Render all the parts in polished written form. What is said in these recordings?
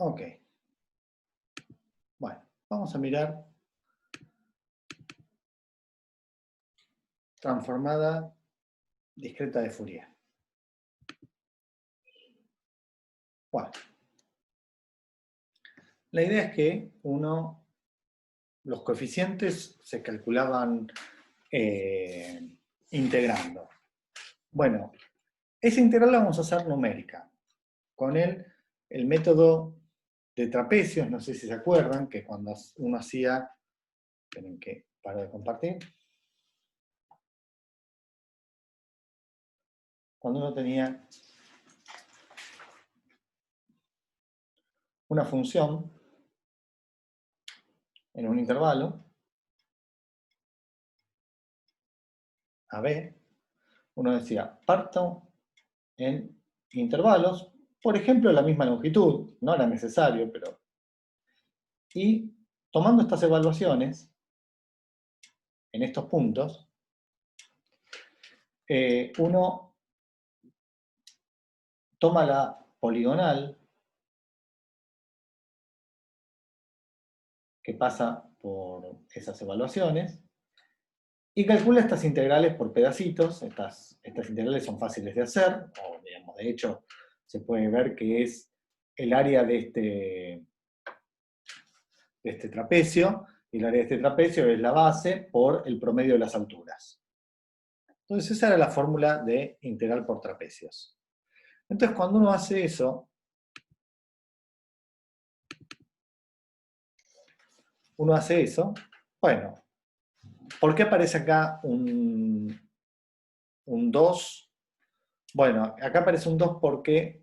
Ok. Bueno, vamos a mirar transformada discreta de Fourier. Bueno, la idea es que los coeficientes se calculaban integrando. Bueno, esa integral la vamos a hacer numérica, con el método de trapecios, no sé si se acuerdan, que cuando uno hacía, esperen que paro de compartir, cuando uno tenía una función en un intervalo, AB, uno decía, parto en intervalos, por ejemplo, la misma longitud, no era necesario, pero... Y tomando estas evaluaciones, en estos puntos, uno toma la poligonal que pasa por esas evaluaciones y calcula estas integrales por pedacitos. Estas integrales son fáciles de hacer, o digamos, de hecho, se puede ver que es el área de este trapecio, y el área de este trapecio es la base por el promedio de las alturas. Entonces esa era la fórmula de integral por trapecios. Entonces cuando uno hace eso, bueno, ¿por qué aparece acá un 2? Bueno, acá aparece un 2 porque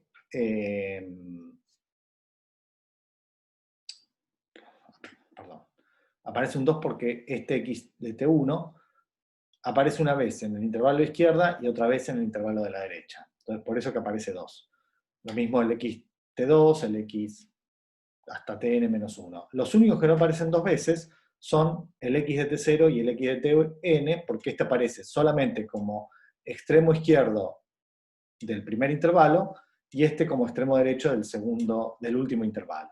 aparece un 2 porque este x de t1 aparece una vez en el intervalo de izquierda y otra vez en el intervalo de la derecha. Entonces por eso que aparece 2. Lo mismo el x t2, el x hasta tn-1. Los únicos que no aparecen dos veces son el x de t0 y el x de tn, porque este aparece solamente como extremo izquierdo del primer intervalo y este como extremo derecho del último intervalo.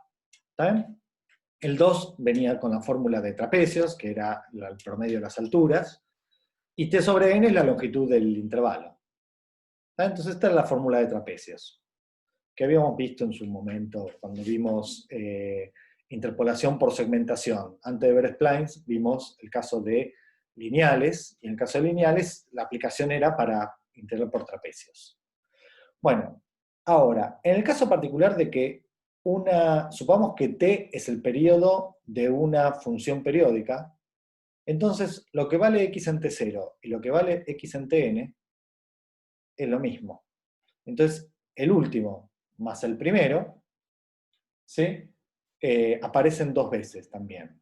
¿Está bien? El 2 venía con la fórmula de trapecios, que era el promedio de las alturas, y t sobre n es la longitud del intervalo. ¿Está? Entonces esta es la fórmula de trapecios, que habíamos visto en su momento cuando vimos interpolación por segmentación. Antes de ver splines vimos el caso de lineales, y en el caso de lineales la aplicación era para integrar por trapecios. Bueno, ahora, en el caso particular de que supongamos que t es el periodo de una función periódica, entonces lo que vale x en t0 y lo que vale x en tn es lo mismo. Entonces, el último más el primero, ¿sí? Aparecen dos veces también.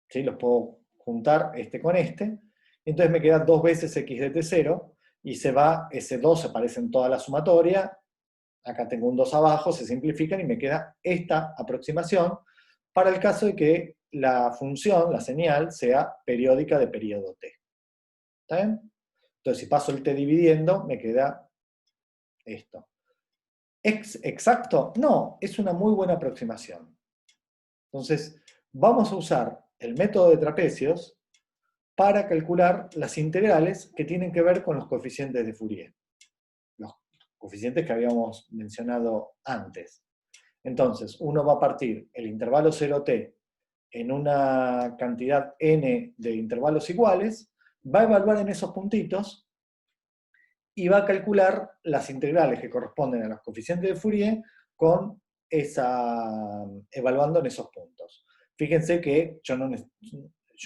¿Sí? Los puedo juntar este con este, entonces me queda dos veces x de t0, y se va, ese 2 aparece en toda la sumatoria, acá tengo un 2 abajo, se simplifican y me queda esta aproximación para el caso de que la función, la señal, sea periódica de periodo t. ¿Está bien? Entonces si paso el t dividiendo, me queda esto. ¿Es exacto? No, es una muy buena aproximación. Entonces, vamos a usar el método de trapecios para calcular las integrales que tienen que ver con los coeficientes de Fourier. Los coeficientes que habíamos mencionado antes. Entonces, uno va a partir el intervalo 0t en una cantidad n de intervalos iguales, va a evaluar en esos puntitos y va a calcular las integrales que corresponden a los coeficientes de Fourier evaluando en esos puntos. Fíjense que yo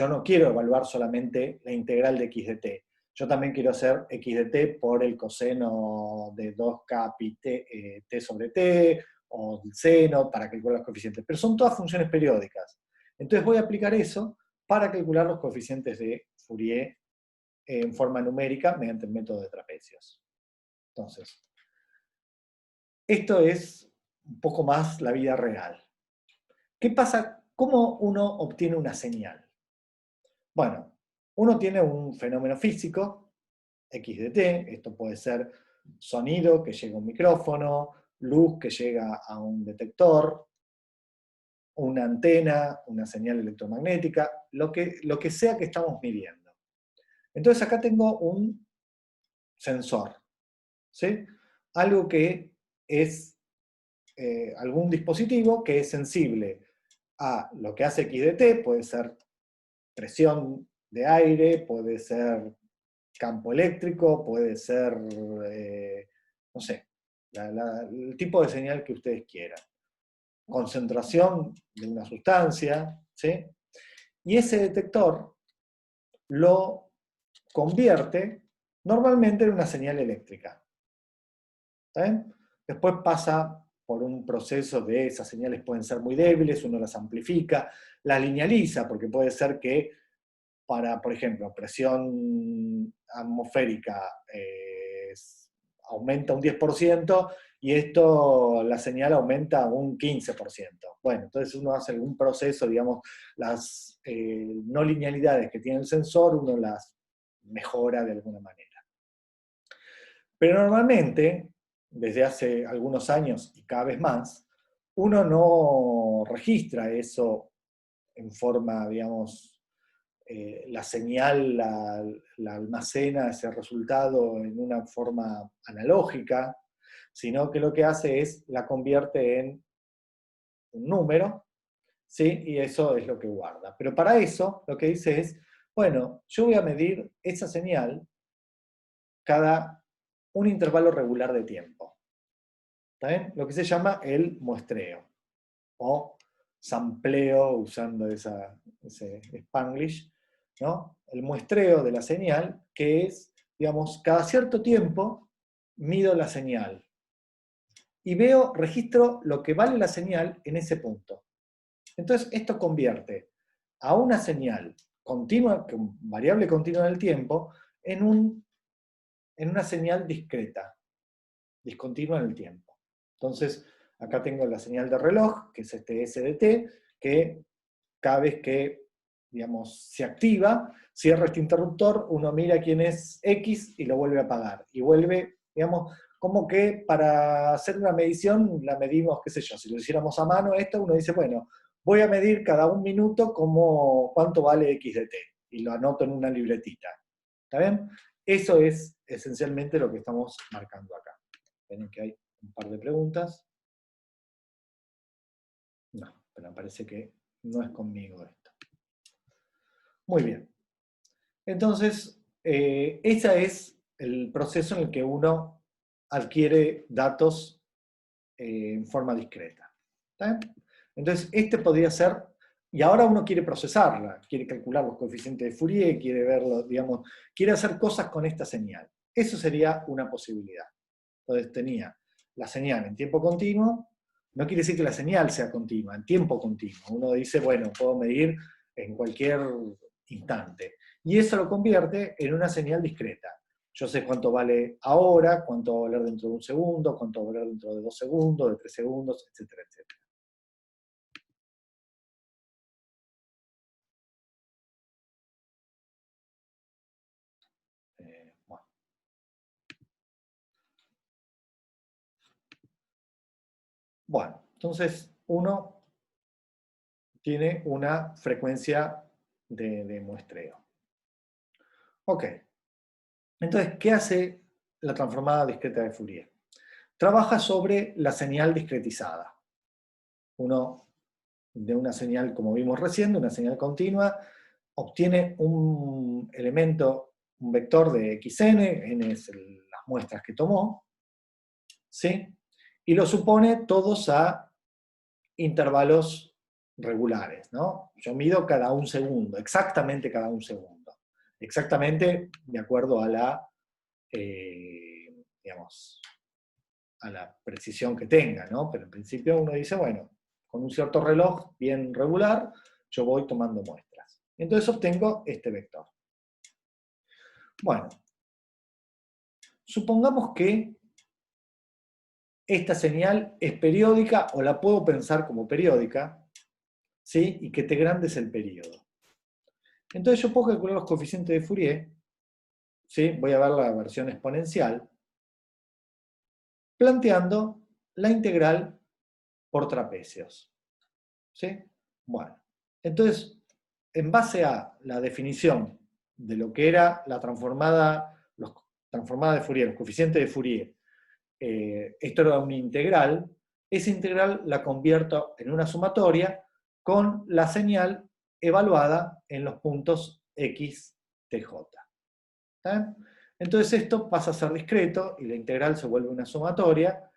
no quiero evaluar solamente la integral de x de t. Yo también quiero hacer x de t por el coseno de 2k pi t sobre t, o el seno para calcular los coeficientes. Pero son todas funciones periódicas. Entonces voy a aplicar eso para calcular los coeficientes de Fourier en forma numérica mediante el método de trapecios. Entonces, esto es un poco más la vida real. ¿Qué pasa? ¿Cómo uno obtiene una señal? Bueno, uno tiene un fenómeno físico, x de t, esto puede ser sonido que llega a un micrófono, luz que llega a un detector, una antena, una señal electromagnética, lo que sea que estamos midiendo. Entonces acá tengo un sensor, ¿sí? Algo que es algún dispositivo que es sensible a lo que hace X de T, puede ser presión de aire, puede ser campo eléctrico, puede ser, no sé, el tipo de señal que ustedes quieran. Concentración de una sustancia, ¿sí? Y ese detector lo convierte normalmente en una señal eléctrica. ¿Está bien? Después pasa por un proceso de esas señales pueden ser muy débiles, uno las amplifica, las linealiza, porque puede ser que para, por ejemplo, presión atmosférica aumenta un 10% y esto, la señal aumenta un 15%. Bueno, entonces uno hace algún proceso, digamos, las no linealidades que tiene el sensor, uno las mejora de alguna manera. Pero normalmente, desde hace algunos años y cada vez más, uno no registra eso en forma, digamos, la señal la almacena ese resultado en una forma analógica, sino que lo que hace es la convierte en un número, ¿sí? Y eso es lo que guarda. Pero para eso lo que dice es, bueno, yo voy a medir esa señal cada un intervalo regular de tiempo. ¿Está bien? Lo que se llama el muestreo, o sampleo, usando ese Spanglish, ¿no? El muestreo de la señal, que es, digamos, cada cierto tiempo mido la señal y registro lo que vale la señal en ese punto. Entonces, esto convierte a una señal continua, variable continua en el tiempo, en una señal discreta, discontinua en el tiempo. Entonces, acá tengo la señal de reloj, que es este SDT, que cada vez que, digamos, se activa, cierra este interruptor, uno mira quién es X y lo vuelve a apagar. Y vuelve, digamos, como que para hacer una medición, la medimos, qué sé yo, si lo hiciéramos a mano esto, uno dice, bueno, voy a medir cada un minuto cuánto vale X de T. Y lo anoto en una libretita. ¿Está bien? Eso es esencialmente lo que estamos marcando acá. Ven que hay un par de preguntas. No, pero me parece que no es conmigo esto. Muy bien. Entonces, ese es el proceso en el que uno adquiere datos en forma discreta. ¿Está bien? Entonces, este podría ser, y ahora uno quiere procesarla, quiere calcular los coeficientes de Fourier, quiere verlo, digamos, quiere hacer cosas con esta señal. Eso sería una posibilidad. Entonces tenía la señal en tiempo continuo, no quiere decir que la señal sea continua, en tiempo continuo. Uno dice, bueno, puedo medir en cualquier instante. Y eso lo convierte en una señal discreta. Yo sé cuánto vale ahora, cuánto va a valer dentro de un segundo, cuánto va a valer dentro de 2 segundos, de 3 segundos, etcétera, etcétera. Bueno. Bueno, entonces uno tiene una frecuencia de muestreo. Ok. Entonces, ¿qué hace la transformada discreta de Fourier? Trabaja sobre la señal discretizada. Uno, de una señal, como vimos recién, de una señal continua, obtiene un elemento, un vector de xn, n es las muestras que tomó, ¿sí? Y lo supone todos a intervalos regulares, ¿no? Yo mido cada un segundo, exactamente cada un segundo. Exactamente de acuerdo a digamos, a la precisión que tenga, ¿no? Pero en principio uno dice, bueno, con un cierto reloj bien regular, yo voy tomando muestras. Entonces obtengo este vector. Bueno, supongamos que esta señal es periódica o la puedo pensar como periódica, ¿sí? Y que T grande es el periodo. Entonces yo puedo calcular los coeficientes de Fourier, ¿sí? Voy a ver la versión exponencial, planteando la integral por trapecios. ¿Sí? Bueno, entonces, en base a la definición de lo que era la transformada de Fourier, los coeficientes de Fourier, esto era una integral, esa integral la convierto en una sumatoria con la señal evaluada en los puntos x, t, j. Entonces esto pasa a ser discreto y la integral se vuelve una sumatoria,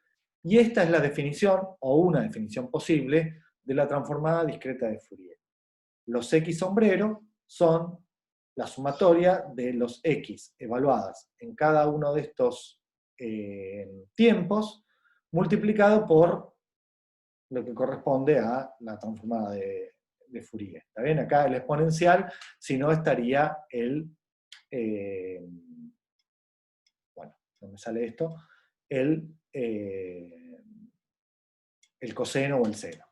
y esta es la definición, o una definición posible, de la transformada discreta de Fourier. Los x sombrero son la sumatoria de los x evaluadas en cada uno de estos tiempos, multiplicado por lo que corresponde a la transformada de Fourier. ¿Está bien? Acá el exponencial, si no estaría bueno, no me sale esto, el coseno o el seno.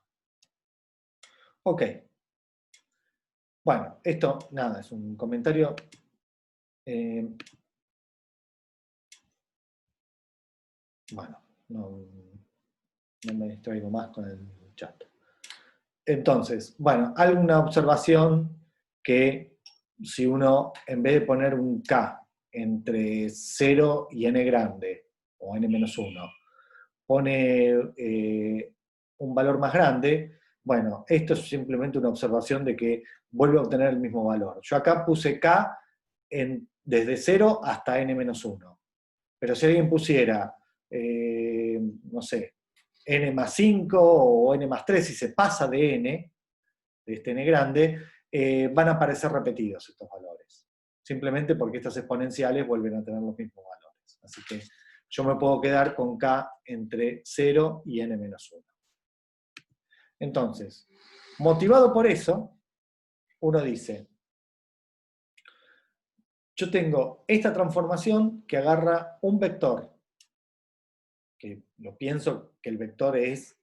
Ok. Bueno, esto, nada, es un comentario. Bueno, no me distraigo más con el chat. Entonces, bueno, alguna observación que si uno, en vez de poner un K entre 0 y n grande, o n-1, pone un valor más grande, bueno, esto es simplemente una observación de que vuelve a obtener el mismo valor. Yo acá puse K desde 0 hasta n-1. Pero si alguien pusiera, no sé, n más 5 o n más 3, y se pasa de n, de este n grande, van a aparecer repetidos estos valores. Simplemente porque estas exponenciales vuelven a tener los mismos valores. Así que yo me puedo quedar con k entre 0 y n-1. Entonces, motivado por eso, uno dice, yo tengo esta transformación que agarra un vector, que lo pienso que el vector es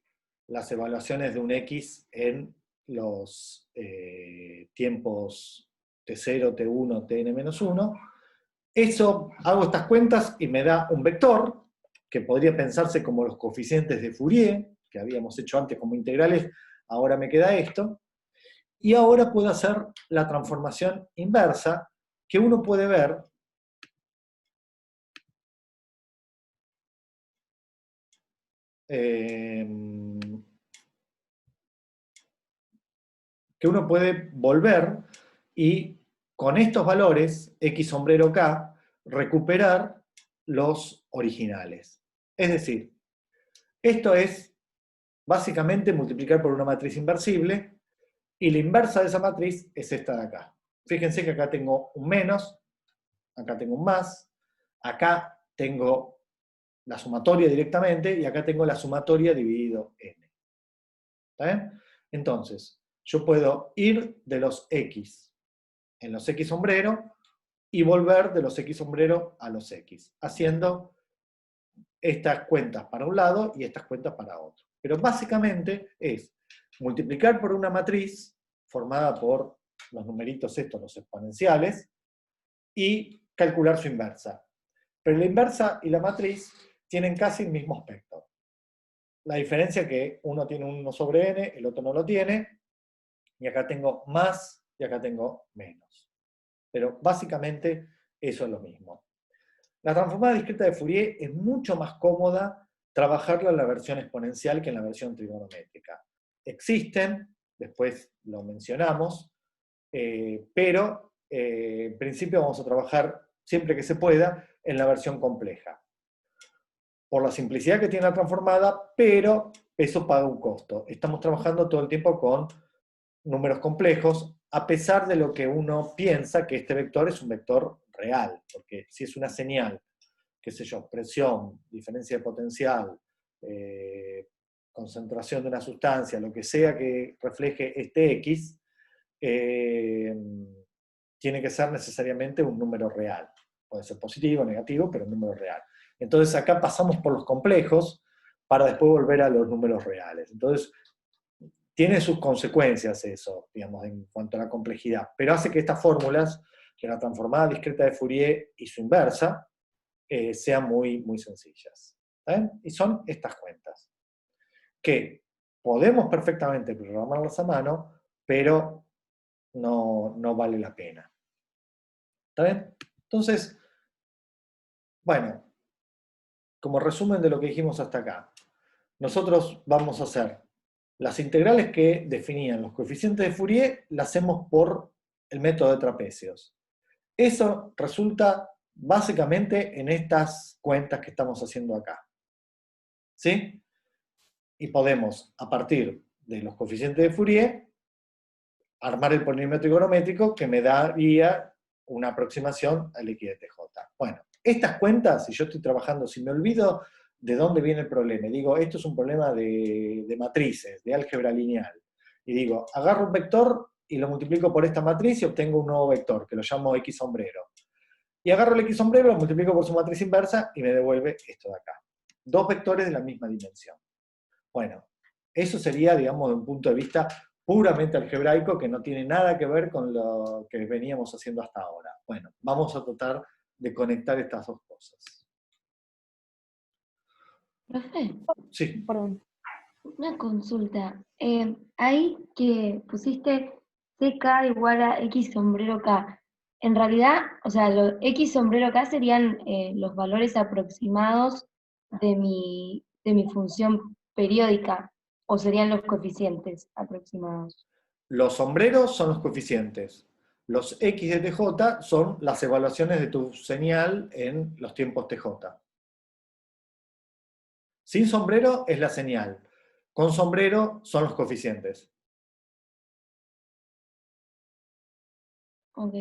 las evaluaciones de un x en los tiempos t0, t1, tn-1. Eso, hago estas cuentas y me da un vector, que podría pensarse como los coeficientes de Fourier, que habíamos hecho antes como integrales, ahora me queda esto. Y ahora puedo hacer la transformación inversa, que uno puede ver que uno puede volver y con estos valores, x sombrero k, recuperar los originales. Es decir, esto es básicamente multiplicar por una matriz inversible, y la inversa de esa matriz es esta de acá. Fíjense que acá tengo un menos, acá tengo un más, acá tengo la sumatoria directamente, y acá tengo la sumatoria dividido n. ¿Está bien? Entonces, yo puedo ir de los x en los x sombrero y volver de los x sombrero a los x, haciendo estas cuentas para un lado y estas cuentas para otro. Pero básicamente es multiplicar por una matriz formada por los numeritos estos, los exponenciales, y calcular su inversa. Pero la inversa y la matriz tienen casi el mismo aspecto. La diferencia es que uno tiene 1 sobre n, el otro no lo tiene, y acá tengo más y acá tengo menos. Pero básicamente eso es lo mismo. La transformada discreta de Fourier es mucho más cómoda trabajarla en la versión exponencial que en la versión trigonométrica. Existen, después lo mencionamos, pero en principio vamos a trabajar siempre que se pueda en la versión compleja. Por la simplicidad que tiene la transformada, pero eso paga un costo. Estamos trabajando todo el tiempo con números complejos, a pesar de lo que uno piensa que este vector es un vector real, porque si es una señal, qué sé yo, presión, diferencia de potencial, concentración de una sustancia, lo que sea que refleje este X, tiene que ser necesariamente un número real. Puede ser positivo, negativo, pero un número real. Entonces acá pasamos por los complejos para después volver a los números reales. Entonces, tiene sus consecuencias eso, digamos, en cuanto a la complejidad, pero hace que estas fórmulas, que la transformada discreta de Fourier y su inversa, sean muy, muy sencillas. ¿Saben? Y son estas cuentas, que podemos perfectamente programarlas a mano, pero no vale la pena. ¿Está bien? Entonces, bueno, como resumen de lo que dijimos hasta acá, nosotros vamos a hacer las integrales que definían los coeficientes de Fourier, las hacemos por el método de trapecios. Eso resulta básicamente en estas cuentas que estamos haciendo acá. ¿Sí? Y podemos, a partir de los coeficientes de Fourier, armar el polinomio trigonométrico que me daría una aproximación al X de TJ. Bueno, estas cuentas, si yo estoy trabajando, si me olvido de dónde viene el problema, y digo, esto es un problema de matrices, de álgebra lineal, y digo, agarro un vector y lo multiplico por esta matriz y obtengo un nuevo vector, que lo llamo X sombrero. Y agarro el X sombrero, lo multiplico por su matriz inversa y me devuelve esto de acá. Dos vectores de la misma dimensión. Bueno, eso sería, digamos, de un punto de vista puramente algebraico que no tiene nada que ver con lo que veníamos haciendo hasta ahora. Bueno, vamos a tratar de conectar estas dos cosas. Profe, Sí. perdón, una consulta. Ahí que pusiste CK igual a X sombrero K. En realidad, o sea, los X sombrero K serían los valores aproximados de mi función periódica, o serían los coeficientes aproximados. Los sombreros son los coeficientes. Los X de TJ son las evaluaciones de tu señal en los tiempos TJ. Sin sombrero es la señal. Con sombrero son los coeficientes. Ok.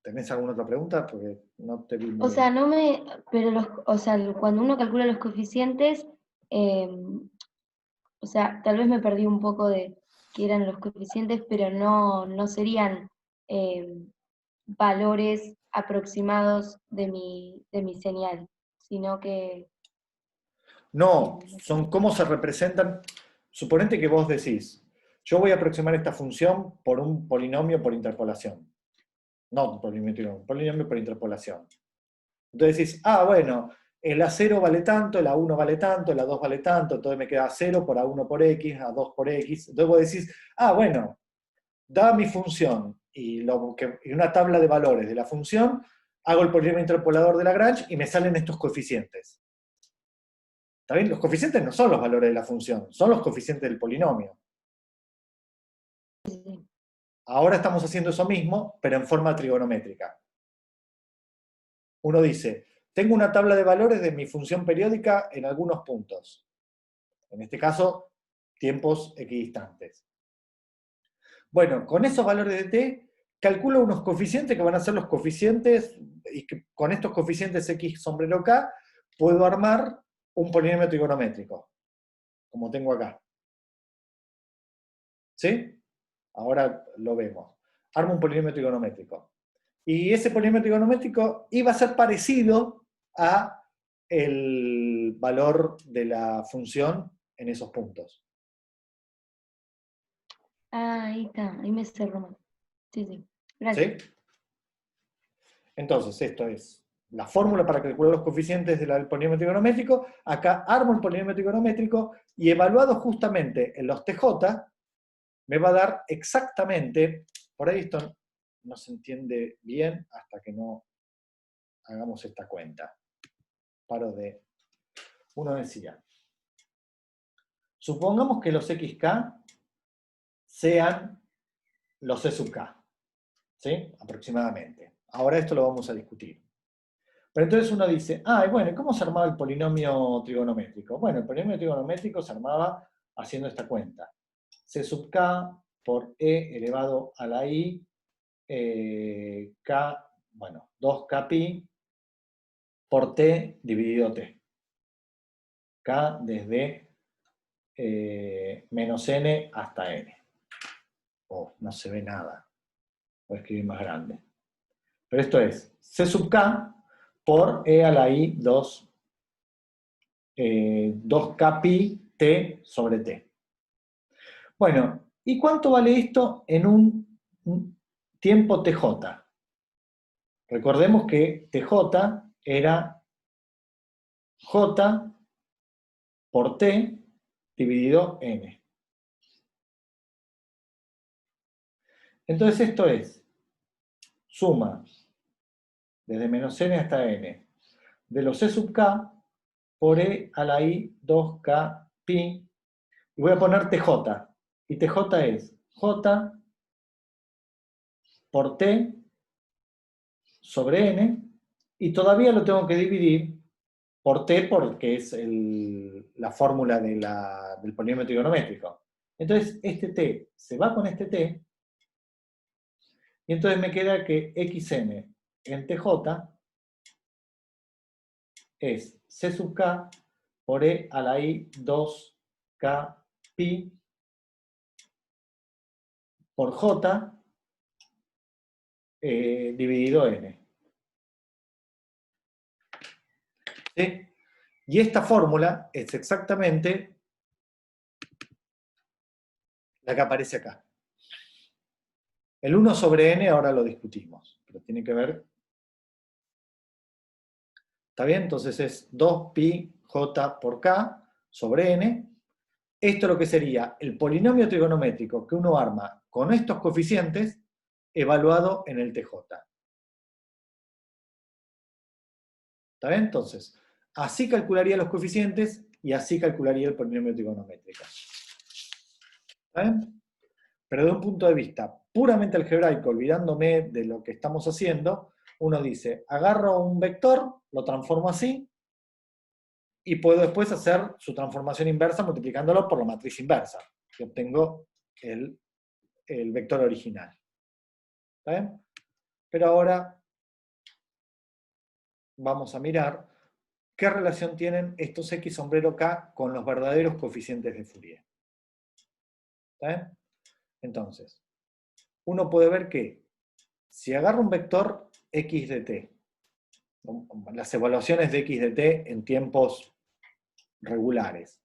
¿Tenés alguna otra pregunta? Porque no te vi O muy sea, bien. no me, pero o sea, cuando uno calcula los coeficientes, o sea, tal vez me perdí un poco de qué eran los coeficientes, pero no serían eh, valores aproximados de mi señal, sino que, No, no sé. son cómo se representan. Suponete que vos decís, yo voy a aproximar esta función por un polinomio por interpolación. No un polinomio por interpolación. Entonces decís, ah, bueno, el A0 vale tanto, el A1 vale tanto, el A2 vale tanto, entonces me queda A0 por A1 por X, A2 por X. Entonces vos decís, ah, bueno, dada mi función y una tabla de valores de la función, hago el polinomio interpolador de Lagrange y me salen estos coeficientes. ¿Está bien? Los coeficientes no son los valores de la función, son los coeficientes del polinomio. Ahora estamos haciendo eso mismo, pero en forma trigonométrica. Uno dice, tengo una tabla de valores de mi función periódica en algunos puntos. En este caso, tiempos equidistantes. Bueno, con esos valores de t, calculo unos coeficientes que van a ser los coeficientes, y que con estos coeficientes x sombrero k, puedo armar un polinomio trigonométrico, como tengo acá. ¿Sí? Ahora lo vemos. Armo un polinomio trigonométrico. Y ese polinomio trigonométrico iba a ser parecido a el valor de la función en esos puntos. Ah, ahí está, ahí me cerró más. Sí, sí. Gracias. ¿Sí? Entonces, esto es la fórmula para calcular los coeficientes del polinomio trigonométrico. Acá armo el polinomio trigonométrico y evaluado justamente en los TJ, me va a dar exactamente, por ahí esto no se entiende bien hasta que no hagamos esta cuenta. Paro de... Uno decía, supongamos que los xk sean los e sub k, ¿sí? Aproximadamente. Ahora esto lo vamos a discutir. Pero entonces uno dice, ah, bueno, ¿y cómo se armaba el polinomio trigonométrico? Bueno, el polinomio trigonométrico se armaba haciendo esta cuenta. C sub k por e elevado a la i, k, bueno, 2k pi por t dividido t. K desde menos n hasta n. Oh, no se ve nada. Voy a escribir más grande. Pero esto es C sub k por e a la i 2k pi t sobre t. Bueno, ¿y cuánto vale esto en un tiempo tj? Recordemos que tj era j por t dividido n. Entonces esto es suma desde menos n hasta n de los e sub k por e a la i 2k pi, y voy a poner tj, y tj es j por t sobre n, y todavía lo tengo que dividir por t, porque es la fórmula del polinomio trigonométrico. Entonces este t se va con este t, y entonces me queda que xn en tj es c sub k por e a la i 2k pi por j dividido n. ¿Sí? Y esta fórmula es exactamente la que aparece acá. El 1 sobre n ahora lo discutimos, pero tiene que ver. ¿Está bien? Entonces es 2pi j por k sobre n. Esto es lo que sería el polinomio trigonométrico que uno arma con estos coeficientes evaluado en el tj. ¿Está bien? Entonces, así calcularía los coeficientes y así calcularía el polinomio trigonométrico. ¿Está bien? Pero de un punto de vista puramente algebraico, olvidándome de lo que estamos haciendo, uno dice, agarro un vector, lo transformo así, y puedo después hacer su transformación inversa multiplicándolo por la matriz inversa, que obtengo el vector original. ¿Está bien? Pero ahora vamos a mirar qué relación tienen estos x sombrero k con los verdaderos coeficientes de Fourier. ¿Está bien? Entonces, uno puede ver que si agarro un vector x de t, las evaluaciones de x de t en tiempos regulares,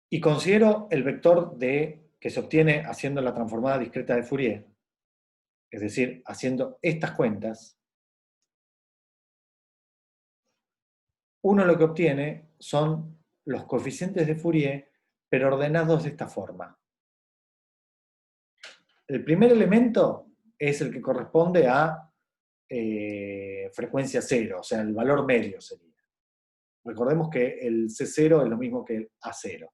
y considero el vector que se obtiene haciendo la transformada discreta de Fourier, es decir, haciendo estas cuentas, uno lo que obtiene son los coeficientes de Fourier, pero ordenados de esta forma. El primer elemento es el que corresponde a frecuencia cero, o sea, el valor medio sería. Recordemos que el C0 es lo mismo que el A0.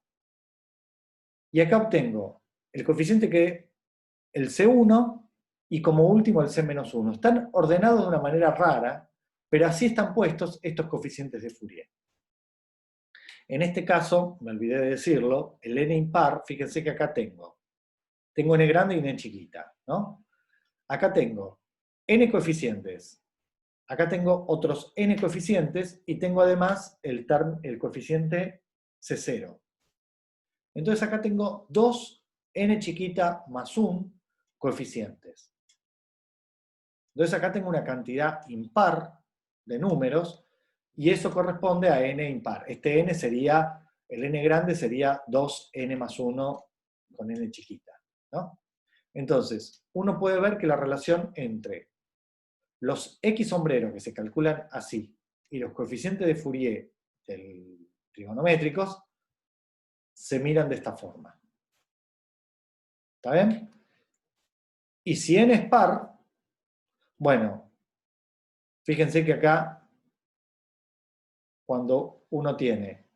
Y acá obtengo el coeficiente el C1 y como último el C-1. Están ordenados de una manera rara, pero así están puestos estos coeficientes de Fourier. En este caso, me olvidé de decirlo, el n impar, fíjense que acá tengo n grande y n chiquita, ¿no? Acá tengo n coeficientes, acá tengo otros n coeficientes y tengo además el coeficiente C0. Entonces acá tengo dos n chiquita más 1 coeficientes. Entonces acá tengo una cantidad impar de números y eso corresponde a n impar. Este n sería, el n grande sería 2n más 1 con n chiquita, ¿no? Entonces, uno puede ver que la relación entre los x sombreros que se calculan así y los coeficientes de Fourier trigonométricos se miran de esta forma. ¿Está bien? Y si n es par, bueno, fíjense que acá, cuando uno tiene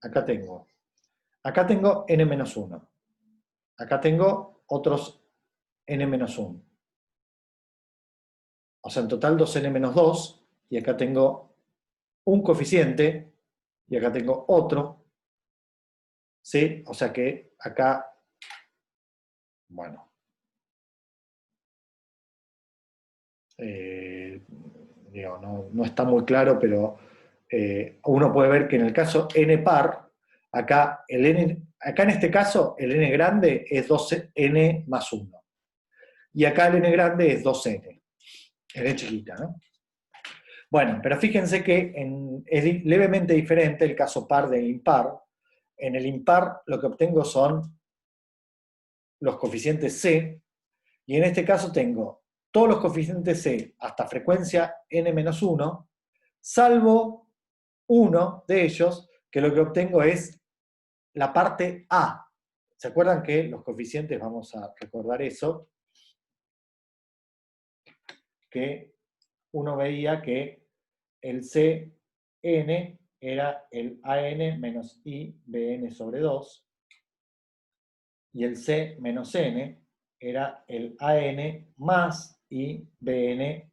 acá tengo n-1. Acá tengo otros n-1. O sea, en total 2n-2, y acá tengo un coeficiente, y acá tengo otro, ¿sí? O sea que acá, bueno, digo, no está muy claro, pero uno puede ver que en el caso n par, acá en este caso el n grande es 2n más 1. Y acá el n grande es 2n, n chiquita, ¿no? Bueno, pero fíjense que es levemente diferente el caso par del impar. En el impar lo que obtengo son los coeficientes C, y en este caso tengo todos los coeficientes C hasta frecuencia n-1, salvo uno de ellos, que lo que obtengo es la parte A. ¿Se acuerdan que los coeficientes, vamos a recordar eso, que uno veía que el Cn era el AN menos IBN sobre 2, y el C menos N era el AN más IBN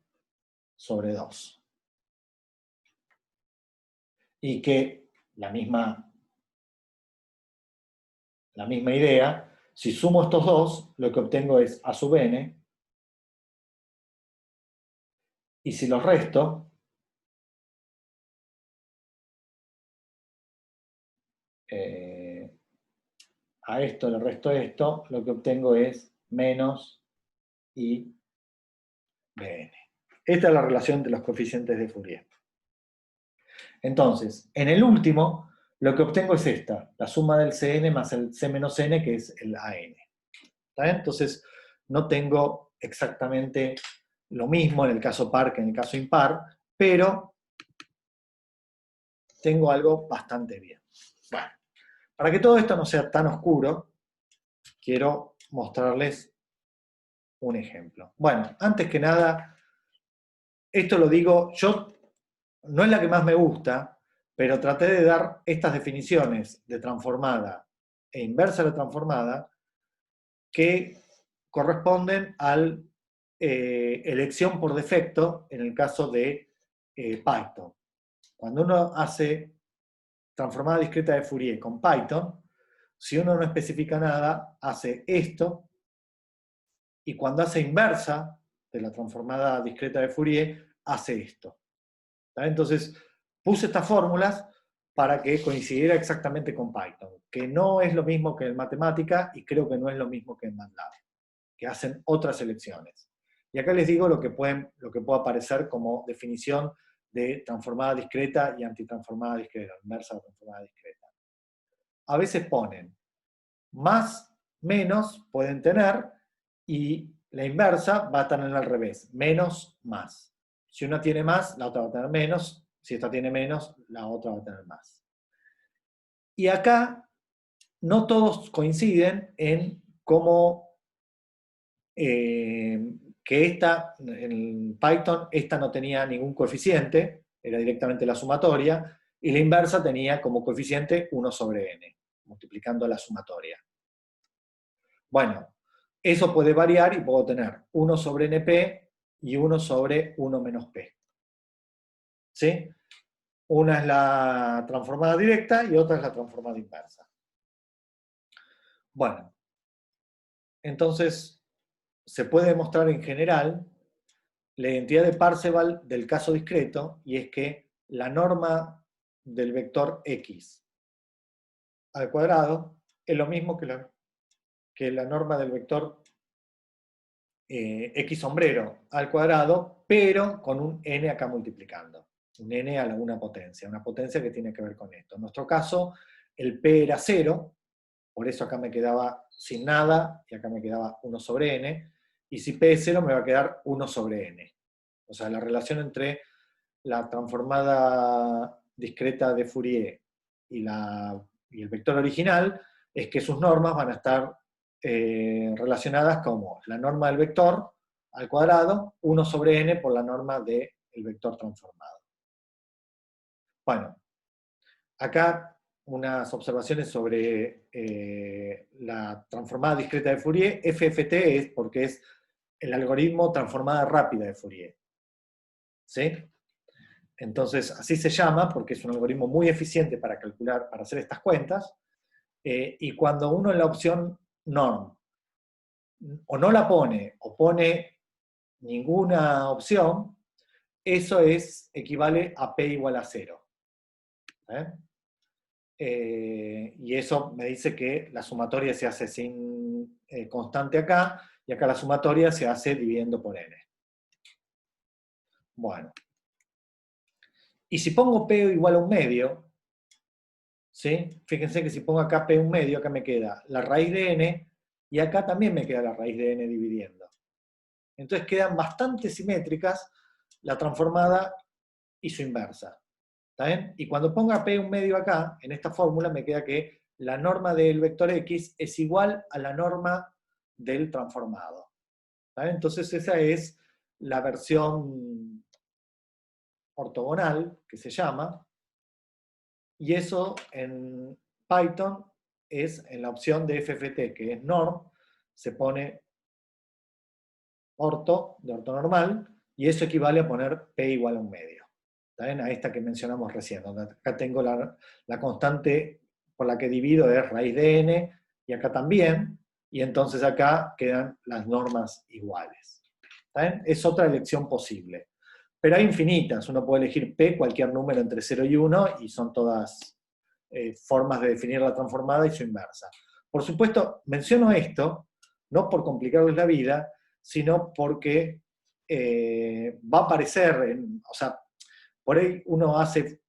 sobre 2. Y que la misma idea, si sumo estos dos, lo que obtengo es A sub n, y si los resto, a esto le resto esto, lo que obtengo es menos IBN. Esta es la relación entre los coeficientes de Fourier. Entonces, en el último, lo que obtengo es esta, la suma del Cn más el C menos n, que es el AN. ¿Está bien? Entonces, no tengo exactamente lo mismo en el caso par que en el caso impar, pero tengo algo bastante bien. Bueno, para que todo esto no sea tan oscuro, quiero mostrarles un ejemplo. Bueno, antes que nada, esto lo digo, yo no es la que más me gusta, pero traté de dar estas definiciones de transformada e inversa de la transformada que corresponden al elección por defecto en el caso de Python. Cuando uno hace transformada discreta de Fourier con Python, si uno no especifica nada, hace esto, y cuando hace inversa de la transformada discreta de Fourier, hace esto. ¿Está? Entonces, puse estas fórmulas para que coincidiera exactamente con Python, que no es lo mismo que en matemática y creo que no es lo mismo que en MATLAB, que hacen otras elecciones. Y acá les digo lo que puede aparecer como definición de transformada discreta y antitransformada discreta, inversa de transformada discreta. A veces ponen más, menos, pueden tener, y la inversa va a estar al revés, menos, más. Si una tiene más, la otra va a tener menos, si esta tiene menos, la otra va a tener más. Y acá no todos coinciden en cómo que en Python, esta no tenía ningún coeficiente, era directamente la sumatoria, y la inversa tenía como coeficiente 1 sobre n, multiplicando la sumatoria. Bueno, eso puede variar y puedo tener 1 sobre np y 1 sobre 1 menos p. ¿Sí? Una es la transformada directa y otra es la transformada inversa. Bueno, entonces se puede demostrar en general la identidad de Parseval del caso discreto, y es que la norma del vector x al cuadrado es lo mismo que la norma del vector x sombrero al cuadrado, pero con un n acá multiplicando. Un n a la una potencia que tiene que ver con esto. En nuestro caso, el p era 0, por eso acá me quedaba sin nada, y acá me quedaba 1 sobre n, y si p es 0 me va a quedar 1 sobre n. O sea, la relación entre la transformada discreta de Fourier y el vector original es que sus normas van a estar relacionadas como la norma del vector al cuadrado, 1 sobre n por la norma del vector transformado. Bueno, acá unas observaciones sobre la transformada discreta de Fourier. FFT es porque es el algoritmo transformada rápida de Fourier. ¿Sí? Entonces, así se llama porque es un algoritmo muy eficiente para calcular, para hacer estas cuentas, y cuando uno en la opción norm o no la pone, o pone ninguna opción, eso equivale a p igual a 0. Y eso me dice que la sumatoria se hace sin constante acá, y acá la sumatoria se hace dividiendo por n. Bueno. Y si pongo p igual a un medio, ¿sí? Fíjense que si pongo acá p un medio, acá me queda la raíz de n, y acá también me queda la raíz de n dividiendo. Entonces quedan bastante simétricas la transformada y su inversa. ¿Está bien? Y cuando ponga P un medio acá, en esta fórmula, me queda que la norma del vector X es igual a la norma del transformado. ¿Está bien? Entonces esa es la versión ortogonal, que se llama, y eso en Python es en la opción de FFT, que es norm, se pone orto, de ortonormal, y eso equivale a poner P igual a un medio. ¿Está bien? A esta que mencionamos recién, donde acá tengo la constante por la que divido es raíz de n, y acá también, y entonces acá quedan las normas iguales. ¿Está bien? Es otra elección posible. Pero hay infinitas, uno puede elegir P, cualquier número entre 0 y 1, y son todas formas de definir la transformada y su inversa. Por supuesto, menciono esto, no por complicarles la vida, sino porque va a aparecer, o sea, por ahí uno hace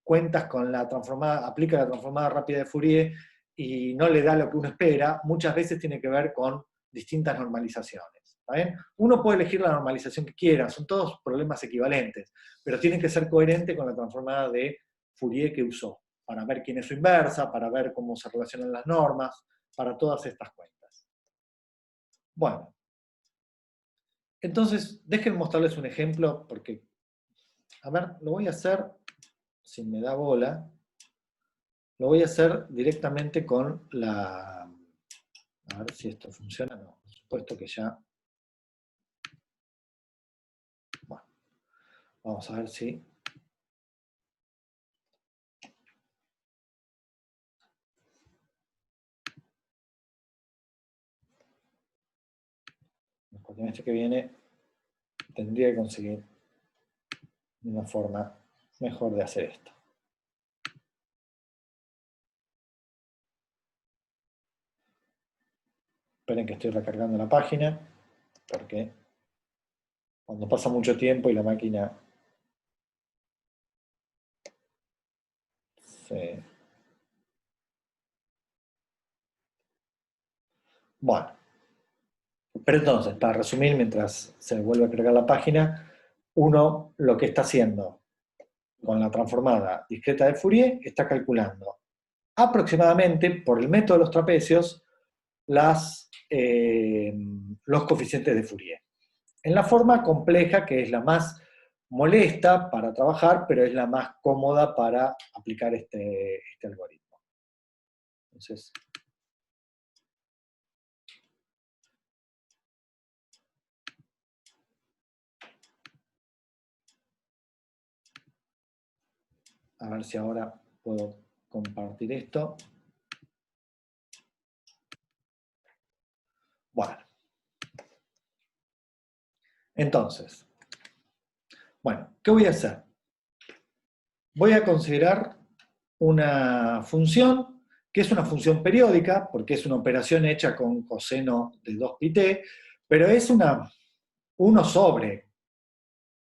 cuentas con la transformada, aplica la transformada rápida de Fourier y no le da lo que uno espera, muchas veces tiene que ver con distintas normalizaciones. ¿Está bien? Uno puede elegir la normalización que quiera, son todos problemas equivalentes, pero tiene que ser coherente con la transformada de Fourier que usó, para ver quién es su inversa, para ver cómo se relacionan las normas, para todas estas cuentas. Bueno, entonces déjenme mostrarles un ejemplo, porque, a ver, lo voy a hacer, si me da bola, lo voy a hacer directamente con la... A ver si esto funciona. No, por supuesto que ya... Bueno, vamos a ver si... El cuatrimestre que viene tendría que conseguir una forma mejor de hacer esto. Esperen que estoy recargando la página, porque cuando pasa mucho tiempo y la máquina se... Bueno, pero entonces, para resumir, mientras se vuelve a cargar la página, uno lo que está haciendo con la transformada discreta de Fourier está calculando aproximadamente, por el método de los trapecios, los coeficientes de Fourier. En la forma compleja, que es la más molesta para trabajar, pero es la más cómoda para aplicar este algoritmo. Entonces, a ver si ahora puedo compartir esto. Bueno. Entonces, bueno, ¿qué voy a hacer? Voy a considerar una función que es una función periódica, porque es una operación hecha con coseno de 2πt, pero es 1 sobre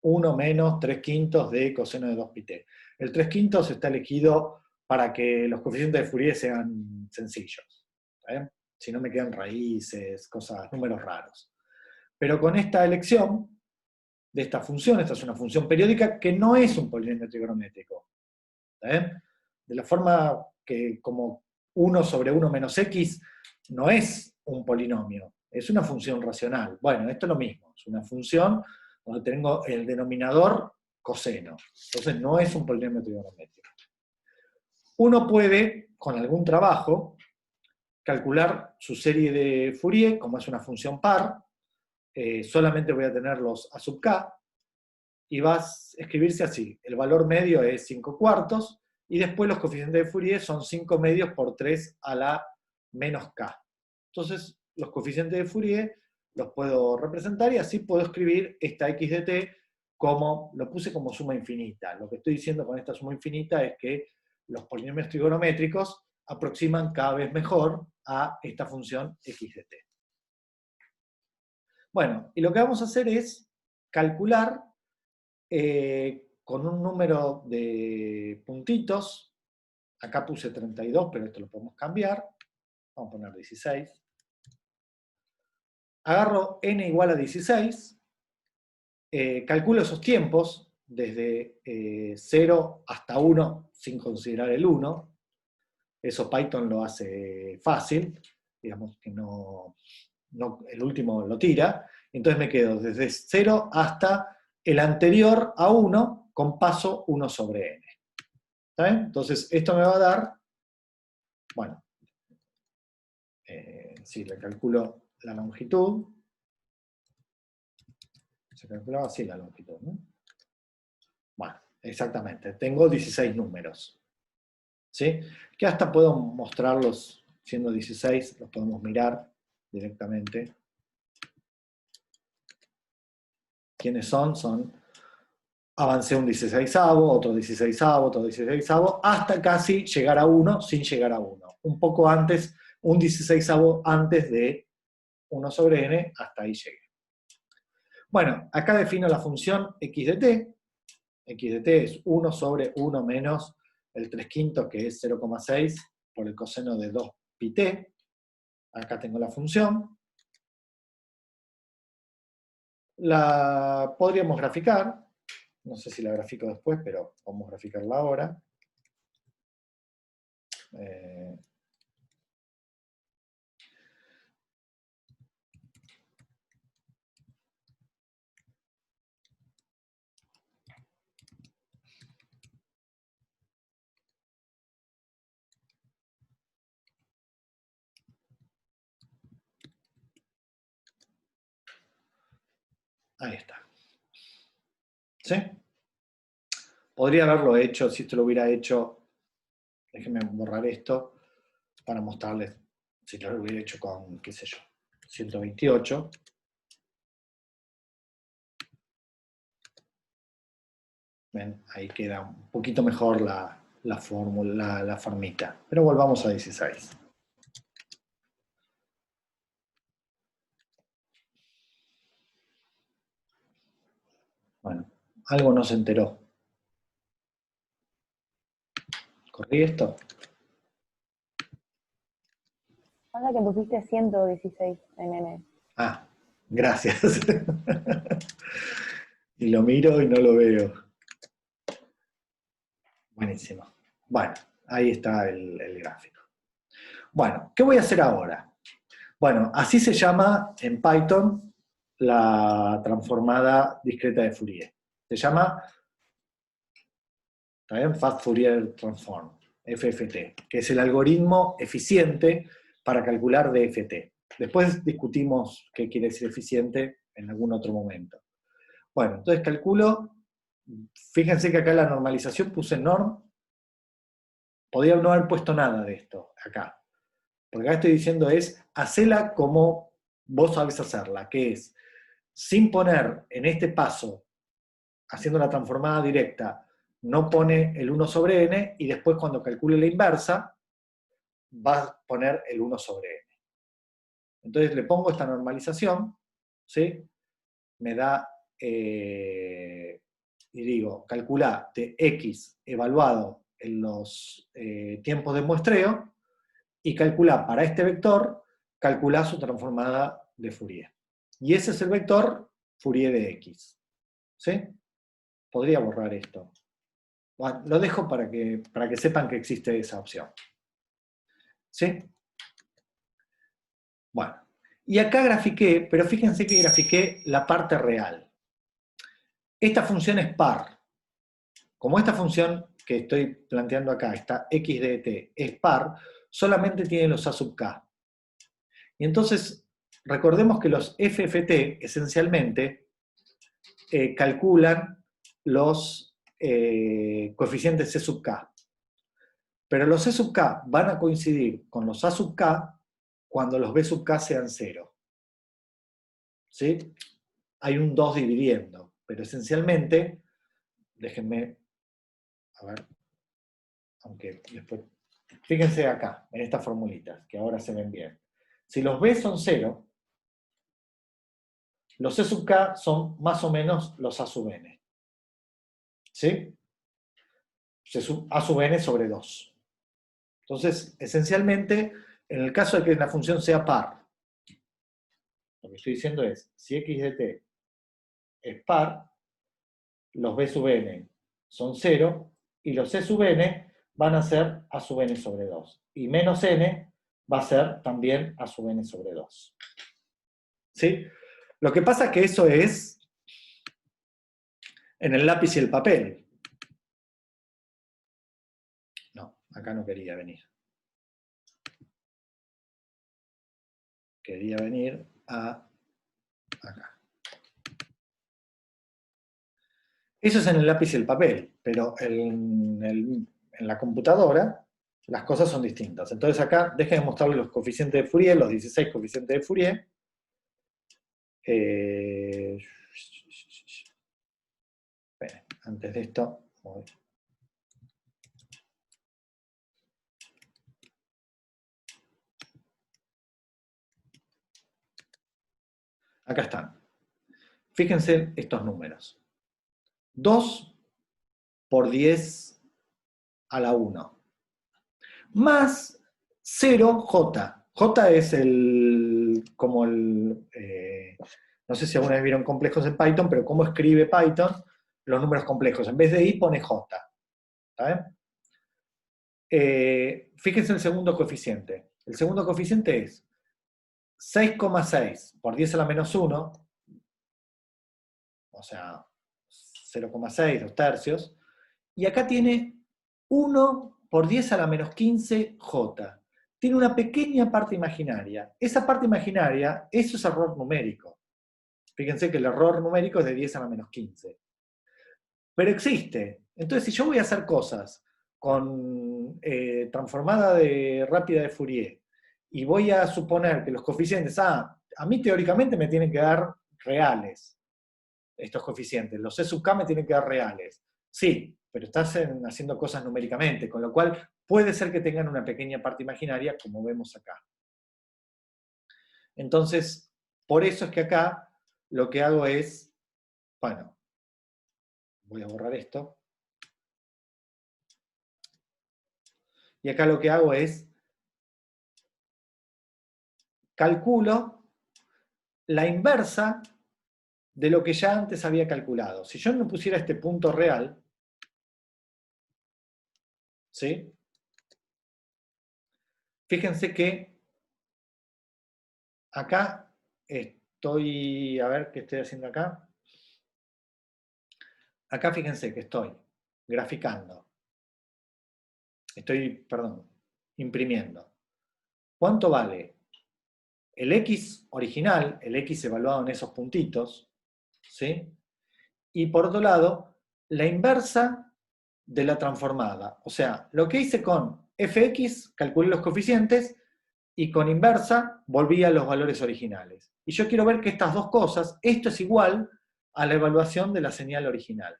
1 menos 3/5 de coseno de 2πt. El 3/5 está elegido para que los coeficientes de Fourier sean sencillos. Si no me quedan raíces, cosas, números raros. Pero con esta elección de esta función, esta es una función periódica que no es un polinomio trigonométrico. De la forma que como 1 sobre 1 menos x no es un polinomio, es una función racional. Bueno, esto es lo mismo, es una función donde tengo el denominador coseno. Entonces no es un polinomio trigonométrico. Uno puede, con algún trabajo, calcular su serie de Fourier, como es una función par, solamente voy a tener los a sub k, y va a escribirse así. El valor medio es 5 cuartos, y después los coeficientes de Fourier son 5 medios por 3 a la menos k. Entonces, los coeficientes de Fourier los puedo representar, y así puedo escribir esta x de t como, lo puse como suma infinita. Lo que estoy diciendo con esta suma infinita es que los polinomios trigonométricos aproximan cada vez mejor a esta función x de t. Bueno, y lo que vamos a hacer es calcular con un número de puntitos, acá puse 32, pero esto lo podemos cambiar, vamos a poner 16, agarro n igual a 16, calculo esos tiempos, desde 0 hasta 1, sin considerar el 1. Eso Python lo hace fácil, digamos que no, el último lo tira. Entonces me quedo desde 0 hasta el anterior a 1 con paso 1 sobre n. ¿Está bien? Entonces esto me va a dar, bueno, si le calculo la longitud, se calculaba así la longitud, ¿no? Bueno, exactamente, tengo 16 números. ¿Sí? Que hasta puedo mostrarlos siendo 16, los podemos mirar directamente. ¿Quiénes son? Avancé un 16avo, otro 16avo, otro 16avo, hasta casi llegar a 1 sin llegar a 1. Un poco antes, un 16avo antes de 1 sobre n, hasta ahí llegué. Bueno, acá defino la función x de t. X de t es 1 sobre 1 menos el 3 quintos, que es 0,6 por el coseno de 2 pi t. Acá tengo la función. La podríamos graficar. No sé si la grafico después, pero vamos a graficarla ahora. Ahí está. ¿Sí? Podría haberlo hecho, si esto lo hubiera hecho, déjenme borrar esto, para mostrarles, si lo hubiera hecho con, qué sé yo, 128. ¿Ven? Ahí queda un poquito mejor la fórmula, la formita. Pero volvamos a 16. Bueno, algo no se enteró. ¿Corrí esto? Pasa que pusiste 116 en N. Ah, gracias. Y lo miro y no lo veo. Buenísimo. Bueno, ahí está el gráfico. Bueno, ¿qué voy a hacer ahora? Bueno, así se llama en Python la transformada discreta de Fourier. Se llama, ¿está bien? Fast Fourier Transform, FFT, que es el algoritmo eficiente para calcular DFT. Después discutimos qué quiere decir eficiente en algún otro momento. Bueno, entonces calculo, fíjense que acá la normalización puse norm, podría no haber puesto nada de esto acá. Porque acá estoy diciendo es, hacela como vos sabés hacerla, que es, sin poner en este paso, haciendo la transformada directa, no pone el 1 sobre n, y después cuando calcule la inversa, va a poner el 1 sobre n. Entonces le pongo esta normalización, ¿sí? Me da, y digo, calcula de x evaluado en los tiempos de muestreo, y calcula para este vector, calcula su transformada de Fourier. Y ese es el vector Fourier de x. ¿Sí? Podría borrar esto. Bueno, lo dejo para que sepan que existe esa opción. ¿Sí? Bueno. Y acá grafiqué, pero fíjense que grafiqué la parte real. Esta función es par. Como esta función que estoy planteando acá, esta x de t, es par, solamente tiene los a sub k. Y entonces, recordemos que los FFT, esencialmente, calculan los coeficientes C sub k. Pero los C sub k van a coincidir con los A sub k cuando los B sub k sean 0. ¿Sí? Hay un 2 dividiendo, pero esencialmente, déjenme, a ver, aunque después, fíjense acá, en estas formulitas, que ahora se ven bien. Si los B son 0, los C sub k son más o menos los A sub n. ¿Sí? A sub n sobre 2. Entonces, esencialmente, en el caso de que la función sea par, Lo que estoy diciendo es, si x de t es par, los b sub n son 0, y los c sub n van a ser a sub n sobre 2. Y menos n va a ser también a sub n sobre 2. ¿Sí? Lo que pasa es que eso es en el lápiz y el papel. No, acá no quería venir. Quería venir a acá. Eso es en el lápiz y el papel, pero en la computadora las cosas son distintas. Entonces acá, déjenme mostrarles los coeficientes de Fourier, los 16 coeficientes de Fourier. Esperen, antes de esto, voy. Acá están. Fíjense estos números. 2 por 10 a la 1. Más 0J. J es no sé si alguna vez vieron complejos en Python, pero cómo escribe Python los números complejos. En vez de I pone J. ¿Está bien? Fíjense el segundo coeficiente. El segundo coeficiente es 6,6 por 10 a la menos 1, o sea, 0,6, 2 tercios, y acá tiene 1 por 10 a la menos 15 J. Tiene una pequeña parte imaginaria. Esa parte imaginaria, eso es error numérico. Fíjense que el error numérico es de 10 a la menos 15. Pero existe. Entonces, si yo voy a hacer cosas con transformada rápida de Fourier, y voy a suponer que los coeficientes, a mí teóricamente me tienen que dar reales, estos coeficientes, los C sub k me tienen que dar reales. Sí, pero estás haciendo cosas numéricamente, con lo cual puede ser que tengan una pequeña parte imaginaria, como vemos acá. Entonces, por eso es que acá lo que hago es, bueno, voy a borrar esto. Y acá lo que hago es, calculo la inversa de lo que ya antes había calculado. Si yo no pusiera este punto real, ¿sí? Fíjense que acá estoy, a ver qué estoy haciendo acá. Acá fíjense que estoy graficando. Perdón, imprimiendo. ¿Cuánto vale el X original, el X evaluado en esos puntitos, ¿sí? Y por otro lado, la inversa de la transformada. O sea, lo que hice con fx, calculé los coeficientes, y con inversa volví a los valores originales. Y yo quiero ver que estas dos cosas, esto es igual a la evaluación de la señal original.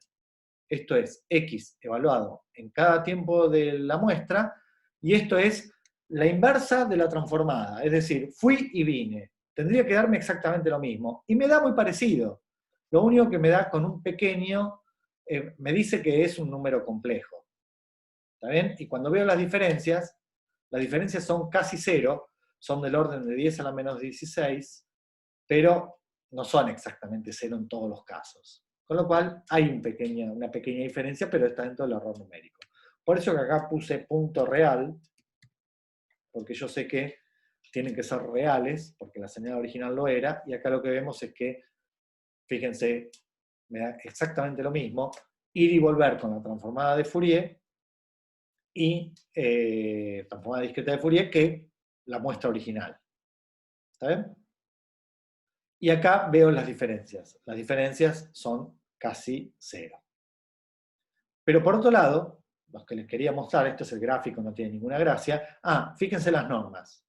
Esto es x evaluado en cada tiempo de la muestra, y esto es la inversa de la transformada. Es decir, fui y vine. Tendría que darme exactamente lo mismo. Y me da muy parecido. Lo único que me da con un pequeño, me dice que es un número complejo. ¿Está bien? Y cuando veo las diferencias son casi cero, son del orden de 10 a la menos 16, pero no son exactamente cero en todos los casos. Con lo cual hay una pequeña diferencia, pero está dentro del error numérico. Por eso que acá puse punto real, porque yo sé que tienen que ser reales, porque la señal original lo era, y acá lo que vemos es que, fíjense, me da exactamente lo mismo, ir y volver con la transformada de Fourier, y transformada discreta de Fourier, que la muestra original. ¿Está bien? Y acá veo las diferencias. Las diferencias son casi cero. Pero por otro lado, los que les quería mostrar, esto es el gráfico, no tiene ninguna gracia. Fíjense las normas.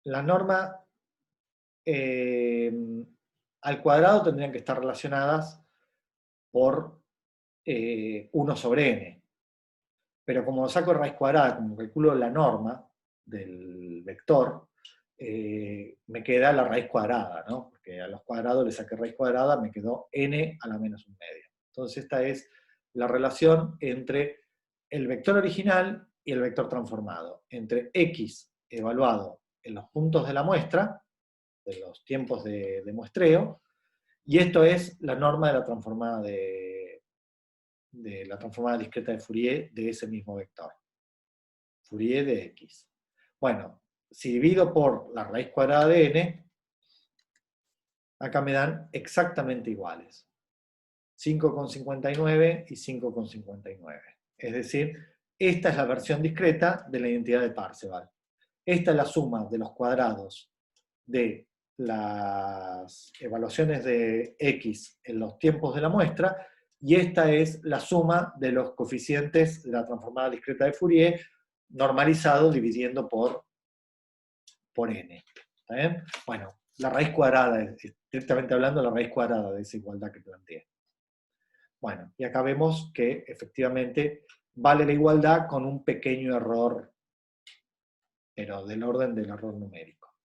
Las normas al cuadrado tendrían que estar relacionadas por 1 sobre n. Pero como saco raíz cuadrada, como calculo la norma del vector, me queda la raíz cuadrada, ¿no? Porque a los cuadrados le saqué raíz cuadrada, me quedó n a la menos 1/2. Entonces esta es la relación entre el vector original y el vector transformado, entre x evaluado en los puntos de la muestra, los tiempos de muestreo, y esto es la norma de la transformada la transformada discreta de Fourier de ese mismo vector. Fourier de X. Bueno, si divido por la raíz cuadrada de n, acá me dan exactamente iguales. 5,59 y 5,59. Es decir, esta es la versión discreta de la identidad de Parseval. Esta es la suma de los cuadrados de las evaluaciones de X en los tiempos de la muestra, y esta es la suma de los coeficientes de la transformada discreta de Fourier, normalizado dividiendo por n. ¿Está bien? Bueno, la raíz cuadrada, estrictamente hablando, la raíz cuadrada de esa igualdad que planteé. Bueno, y acá vemos que efectivamente vale la igualdad con un pequeño error, pero del orden del error numérico.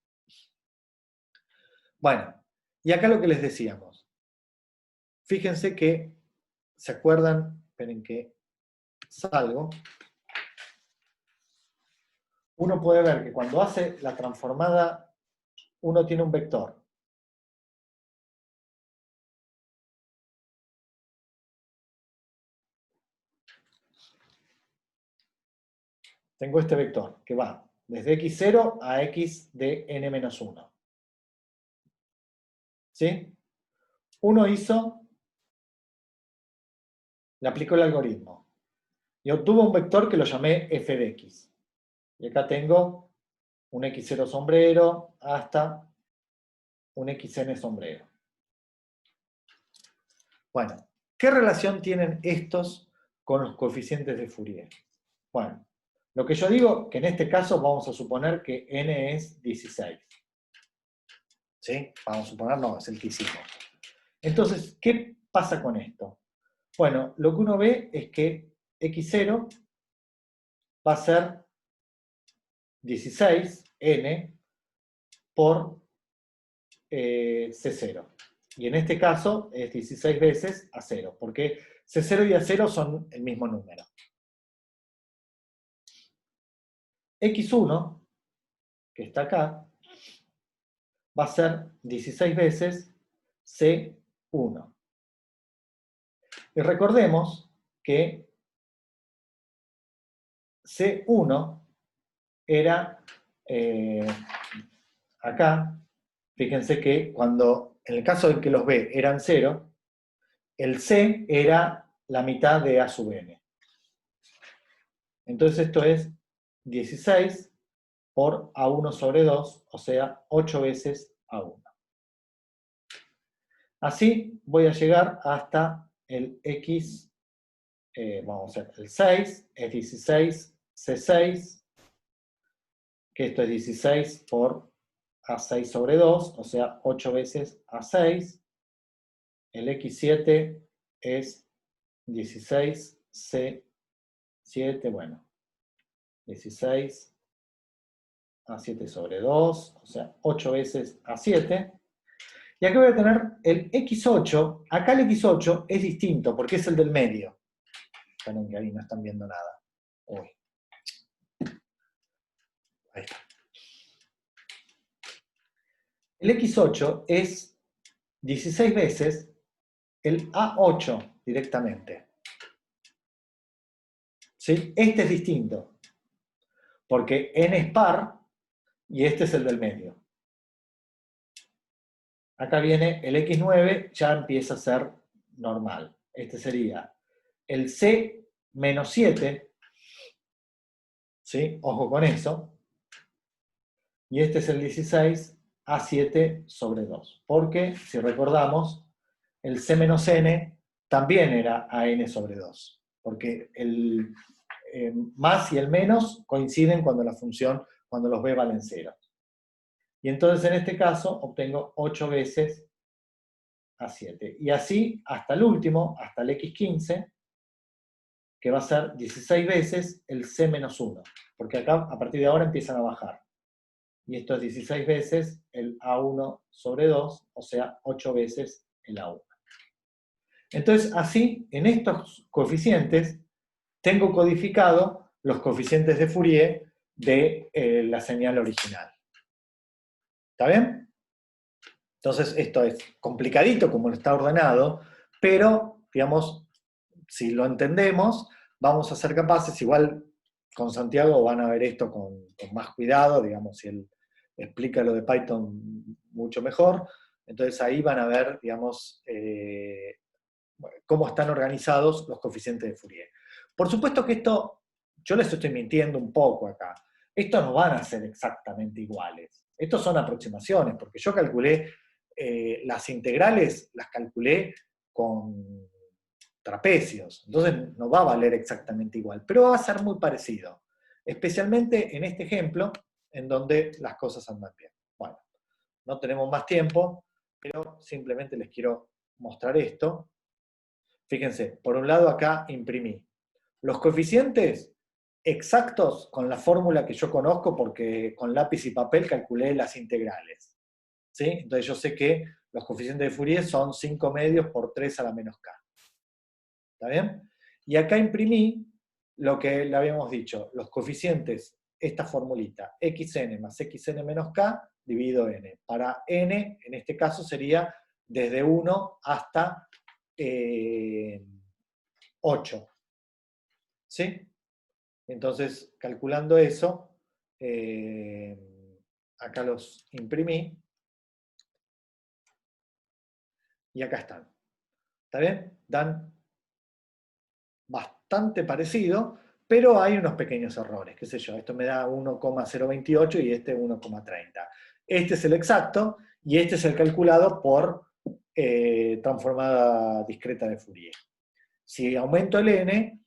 Bueno, y acá lo que les decíamos. Fíjense que, ¿se acuerdan? Esperen que salgo. Uno puede ver que cuando hace la transformada, uno tiene un vector. Tengo este vector que va desde x0 a x de n-1. ¿Sí? Uno le aplicó el algoritmo y obtuvo un vector que lo llamé f de x. Y acá tengo un x0 sombrero hasta un xn sombrero. Bueno, ¿qué relación tienen estos con los coeficientes de Fourier? Bueno, lo que yo digo, que en este caso vamos a suponer que n es 16. ¿Sí? Vamos a suponer, no, es el que hicimos. Entonces, ¿qué pasa con esto? Bueno, lo que uno ve es que x0 va a ser 16n por C0. Y en este caso es 16 veces A0, porque C0 y A0 son el mismo número. X1, que está acá, va a ser 16 veces C1. Y recordemos que C1 era acá, fíjense que cuando, en el caso de que los B eran 0, el C era la mitad de A sub n. Entonces esto es 16 por A1 sobre 2, o sea, 8 veces A1. Así voy a llegar hasta el X, vamos a hacer el 6, es 16 C6, que esto es 16 por A6 sobre 2, o sea, 8 veces A6. El X7 es 16 C7, bueno, 16 A7 sobre 2, o sea, 8 veces A7. Y acá voy a tener el X8. Acá el X8 es distinto, porque es el del medio. Esperen que ahí no están viendo nada. Uy. Ahí está. El X8 es 16 veces el A8 directamente. ¿Sí? Este es distinto, porque n es par y este es el del medio. Acá viene el X9, ya empieza a ser normal. Este sería el C menos 7, ¿sí? Ojo con eso. Y este es el 16 A7 sobre 2. Porque, si recordamos, el C menos n también era AN sobre 2. Porque el más y el menos coinciden cuando la función, cuando los b valen 0. Y entonces en este caso obtengo 8 veces A7. Y así hasta el último, hasta el X15, que va a ser 16 veces el C menos 1. Porque acá, a partir de ahora, empiezan a bajar. Y esto es 16 veces el A1 sobre 2, o sea, 8 veces el A1. Entonces, así, en estos coeficientes, tengo codificado los coeficientes de Fourier de la señal original. ¿Está bien? Entonces, esto es complicadito como lo está ordenado, pero, digamos, si lo entendemos, vamos a ser capaces, igual con Santiago van a ver esto con más cuidado, digamos, si él explica lo de Python mucho mejor, entonces ahí van a ver, digamos, cómo están organizados los coeficientes de Fourier. Por supuesto que esto, yo les estoy mintiendo un poco acá, estos no van a ser exactamente iguales, estos son aproximaciones, porque yo calculé, las integrales las calculé con trapecios, entonces no va a valer exactamente igual, pero va a ser muy parecido, especialmente en este ejemplo, en donde las cosas andan bien. Bueno, no tenemos más tiempo, pero simplemente les quiero mostrar esto. Fíjense, por un lado acá imprimí los coeficientes exactos con la fórmula que yo conozco, porque con lápiz y papel calculé las integrales, ¿sí? Entonces yo sé que los coeficientes de Fourier son 5 medios por 3 a la menos k. ¿Está bien? Y acá imprimí lo que le habíamos dicho, los coeficientes, esta formulita, xn más xn menos k dividido n. Para n, en este caso, sería desde 1 hasta 8. ¿Sí? Entonces, calculando eso, acá los imprimí, y acá están. ¿Está bien? Dan bastante parecido, pero hay unos pequeños errores, qué sé yo, esto me da 1,028 y este 1,30. Este es el exacto y este es el calculado por transformada discreta de Fourier. Si aumento el n,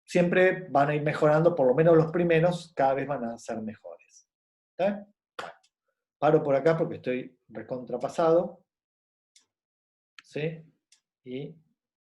siempre van a ir mejorando, por lo menos los primeros, cada vez van a ser mejores. ¿Está bien? Bueno, paro por acá porque estoy recontrapasado. ¿Sí? Y